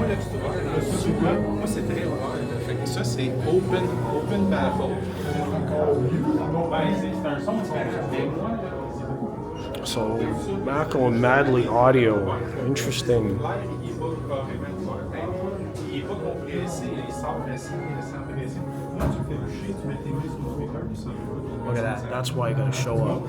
Moi, c'est très rare. Fait que ça, c'est open baffle. So, MACO and Madly audio. Interesting. Look at that. That's why you gotta show up.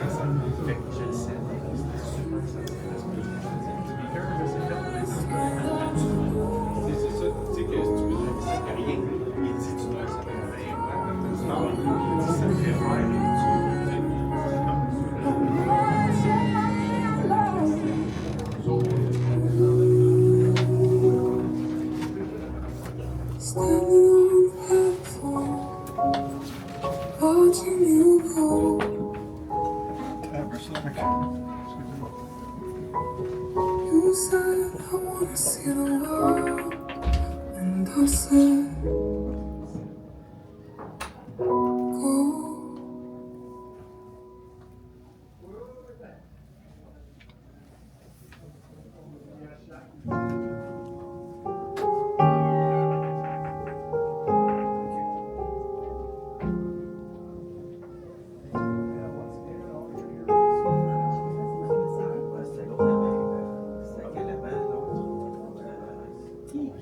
You said I wanna see the world, and I said, go.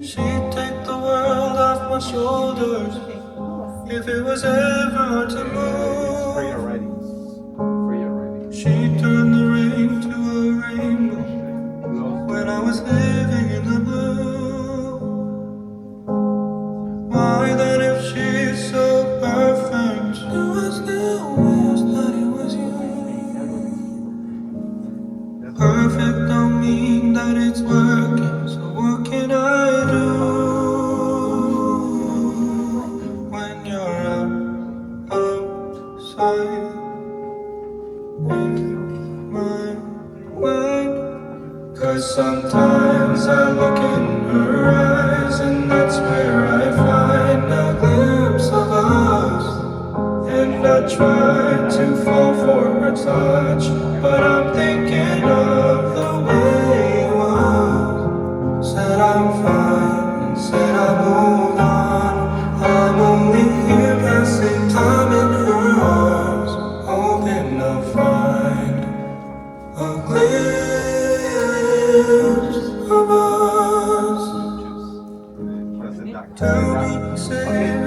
She'd take the world off my shoulders if it was ever hard to move. She'd turn the rain to a rainbow when I was living in the blue. Why then, if she's so perfect, do I still wish that it was you? Perfect don't mean that it's working, so what can I do when you're outside in my mind? 'Cause sometimes I look in her eyes, and that's where I find a glimpse of us. And I try to fall for her touch, but I'm thinking of the way it was. Said I'm fine, and said I moved on. I'm only here passing time in her arms, hoping to find a glimpse of us. Tell me, say